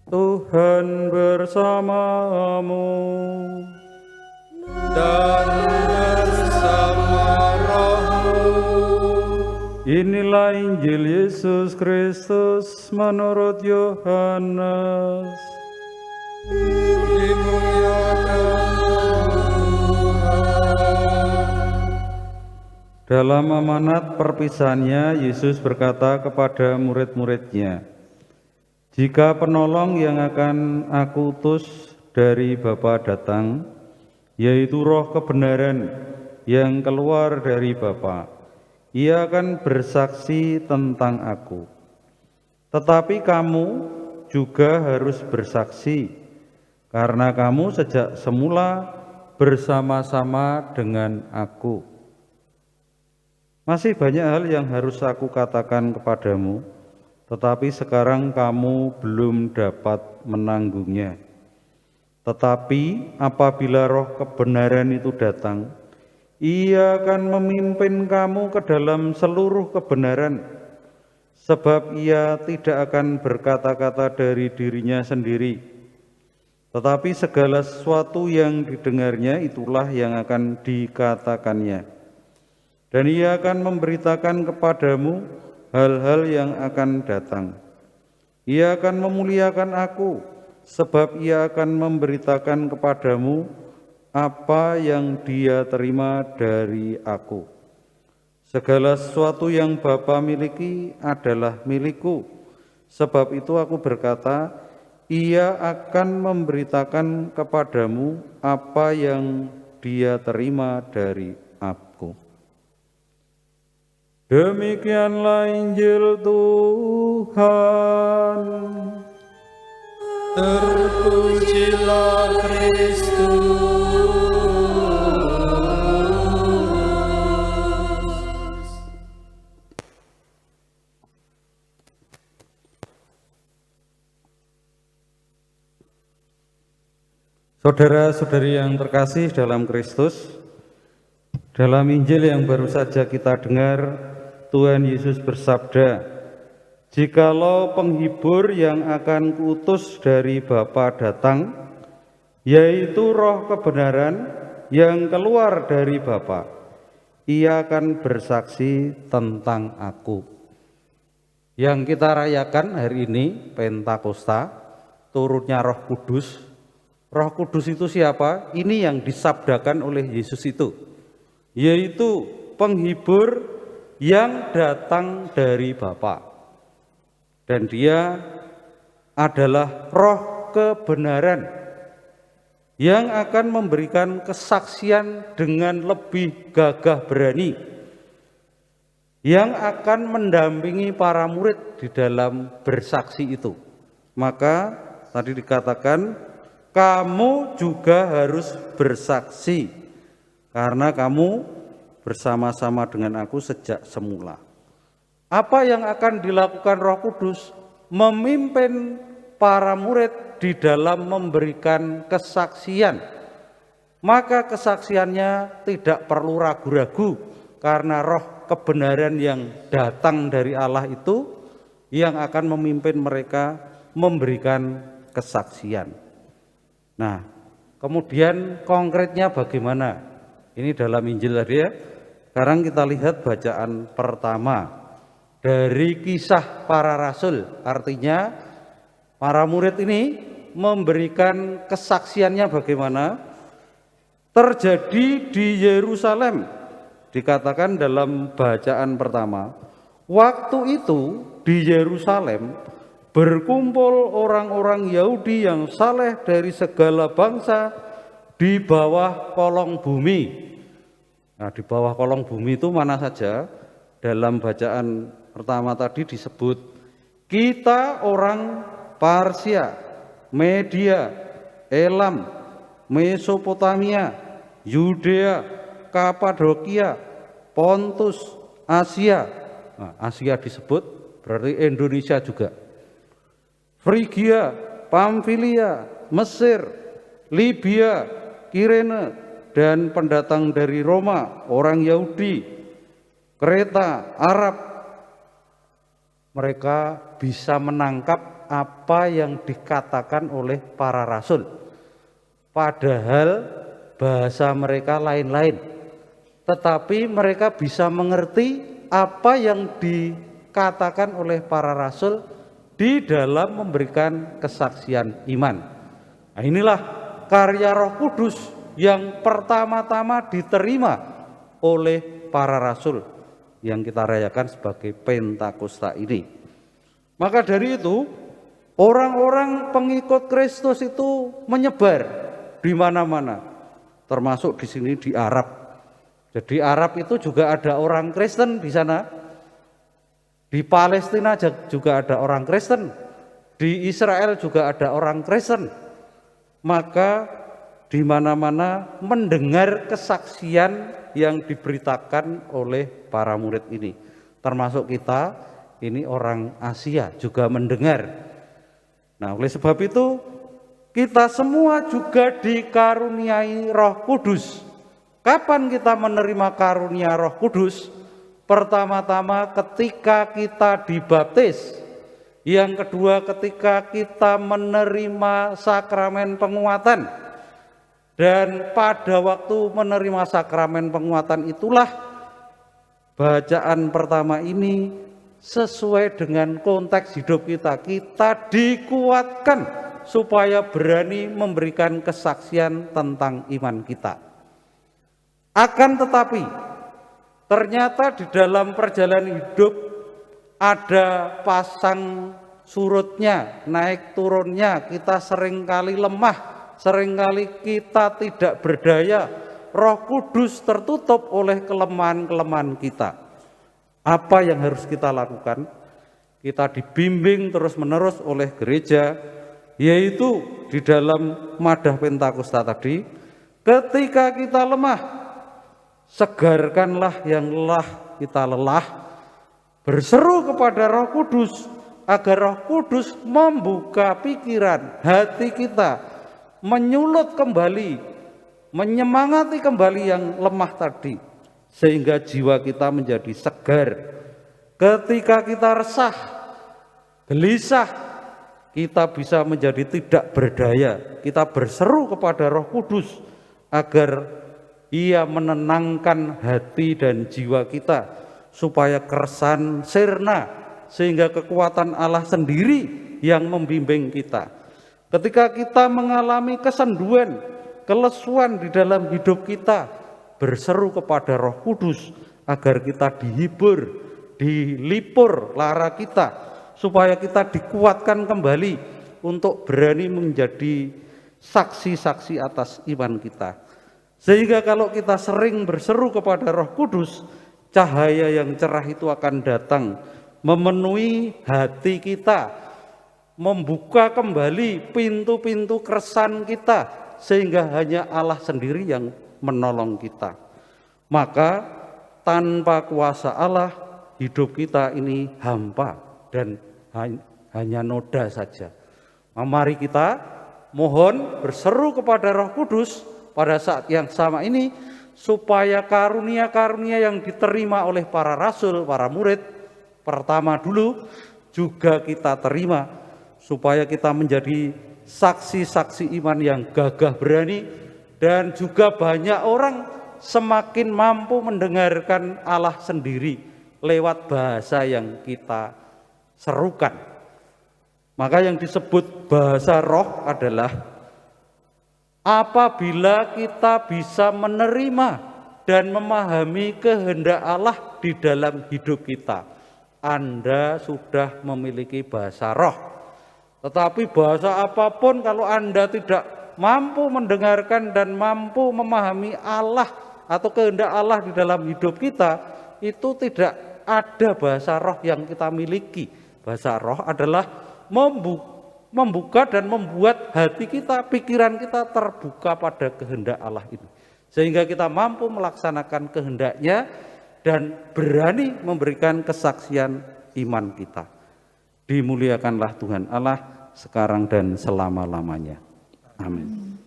Tuhan bersamamu dan bersama rohmu. Inilah Injil Yesus Kristus menurut Yohanes. Dimuliakan Tuhan. Dalam amanat perpisahannya, Yesus berkata kepada murid-muridnya, "Jika penolong yang akan aku utus dari Bapa datang, yaitu Roh kebenaran yang keluar dari Bapa, Ia akan bersaksi tentang aku. Tetapi kamu juga harus bersaksi, karena kamu sejak semula bersama-sama dengan aku." Masih banyak hal yang harus aku katakan kepadamu, tetapi sekarang kamu belum dapat menanggungnya. Tetapi apabila Roh kebenaran itu datang, Ia akan memimpin kamu ke dalam seluruh kebenaran, sebab Ia tidak akan berkata-kata dari dirinya sendiri, tetapi segala sesuatu yang didengarnya itulah yang akan dikatakannya. Dan Ia akan memberitakan kepadamu hal-hal yang akan datang. Ia akan memuliakan aku, sebab Ia akan memberitakan kepadamu apa yang Dia terima dari aku. Segala sesuatu yang Bapa miliki adalah milikku. Sebab itu aku berkata, Ia akan memberitakan kepadamu apa yang Dia terima dari aku. Demikianlah Injil Tuhan. Terpujilah Kristus. Saudara-saudari yang terkasih dalam Kristus, dalam Injil yang baru saja kita dengar, Tuhan Yesus bersabda, "Jikalau penghibur yang akan kuutus dari Bapa datang, yaitu Roh kebenaran yang keluar dari Bapa, Ia akan bersaksi tentang aku." Yang kita rayakan hari ini, Pentakosta, turunnya Roh Kudus. Roh Kudus itu siapa? Ini yang disabdakan oleh Yesus itu, yaitu penghibur yang datang dari Bapa. Dan Dia adalah Roh kebenaran yang akan memberikan kesaksian dengan lebih gagah berani, yang akan mendampingi para murid di dalam bersaksi itu. Maka tadi dikatakan, kamu juga harus bersaksi, karena kamu bersama-sama dengan aku sejak semula. Apa yang akan dilakukan Roh Kudus? Memimpin para murid di dalam memberikan kesaksian. Maka kesaksiannya tidak perlu ragu-ragu, karena Roh kebenaran yang datang dari Allah itu yang akan memimpin mereka memberikan kesaksian. Nah, kemudian konkretnya bagaimana? Ini dalam Injil tadi ya. Sekarang kita lihat bacaan pertama dari Kisah Para Rasul. Artinya para murid ini memberikan kesaksiannya bagaimana terjadi di Yerusalem. Dikatakan dalam bacaan pertama, waktu itu di Yerusalem berkumpul orang-orang Yahudi yang saleh dari segala bangsa di bawah kolong bumi. Nah, di bawah kolong bumi itu mana saja? Dalam bacaan pertama tadi disebut, kita orang Parsia, Media, Elam, Mesopotamia, Yudea, Kapadokia, Pontus, Asia. Nah, Asia disebut berarti Indonesia juga. Frigia, Pamfilia, Mesir, Libya, Kirene, dan pendatang dari Roma, orang Yahudi, Kreta, Arab. Mereka bisa menangkap apa yang dikatakan oleh para rasul. Padahal bahasa mereka lain-lain. Tetapi mereka bisa mengerti apa yang dikatakan oleh para rasul di dalam memberikan kesaksian iman. Nah, inilah karya Roh Kudus yang pertama-tama diterima oleh para rasul yang kita rayakan sebagai Pentakosta ini. Maka dari itu, orang-orang pengikut Kristus itu menyebar di mana-mana, termasuk di sini di Arab. Jadi Arab itu juga ada orang Kristen di sana. Di Palestina juga ada orang Kristen. Di Israel juga ada orang Kristen. Maka di mana-mana mendengar kesaksian yang diberitakan oleh para murid ini. Termasuk kita, ini orang Asia juga mendengar. Nah, oleh sebab itu kita semua juga dikaruniai Roh Kudus. Kapan kita menerima karunia Roh Kudus? Pertama-tama ketika kita dibaptis. Yang kedua ketika kita menerima sakramen penguatan. Dan pada waktu menerima sakramen penguatan itulah bacaan pertama ini sesuai dengan konteks hidup kita. Kita dikuatkan supaya berani memberikan kesaksian tentang iman kita. Akan tetapi, ternyata di dalam perjalanan hidup ada pasang surutnya, naik turunnya, kita seringkali lemah, seringkali kita tidak berdaya, Roh Kudus tertutup oleh kelemahan-kelemahan kita. Apa yang harus kita lakukan? Kita dibimbing terus-menerus oleh gereja, yaitu di dalam Madah Pentakosta tadi, ketika kita lemah, segarkanlah yang lelah, kita lelah, berseru kepada Roh Kudus, agar Roh Kudus membuka pikiran, hati kita, menyulut kembali, menyemangati kembali yang lemah tadi, sehingga jiwa kita menjadi segar. Ketika kita resah, gelisah, kita bisa menjadi tidak berdaya. Kita berseru kepada Roh Kudus agar Ia menenangkan hati dan jiwa kita supaya keresahan sirna, sehingga kekuatan Allah sendiri yang membimbing kita. Ketika kita mengalami kesenduan, kelesuan di dalam hidup kita, berseru kepada Roh Kudus agar kita dihibur, dilipur lara kita, supaya kita dikuatkan kembali untuk berani menjadi saksi-saksi atas iman kita. Sehingga kalau kita sering berseru kepada Roh Kudus, cahaya yang cerah itu akan datang, memenuhi hati kita, membuka kembali pintu-pintu keresahan kita, sehingga hanya Allah sendiri yang menolong kita. Maka tanpa kuasa Allah, hidup kita ini hampa dan hanya noda saja. Mari kita mohon berseru kepada Roh Kudus pada saat yang sama ini, supaya karunia-karunia yang diterima oleh para rasul, para murid pertama dulu juga kita terima, supaya kita menjadi saksi-saksi iman yang gagah berani, dan juga banyak orang semakin mampu mendengarkan Allah sendiri lewat bahasa yang kita serukan. Maka yang disebut bahasa roh adalah apabila kita bisa menerima dan memahami kehendak Allah di dalam hidup kita, Anda sudah memiliki bahasa roh. Tetapi bahasa apapun kalau Anda tidak mampu mendengarkan dan mampu memahami Allah atau kehendak Allah di dalam hidup kita, itu tidak ada bahasa roh yang kita miliki. Bahasa roh adalah membuka dan membuat hati kita, pikiran kita terbuka pada kehendak Allah ini. Sehingga kita mampu melaksanakan kehendaknya dan berani memberikan kesaksian iman kita. Dimuliakanlah Tuhan Allah sekarang dan selama-lamanya. Amin.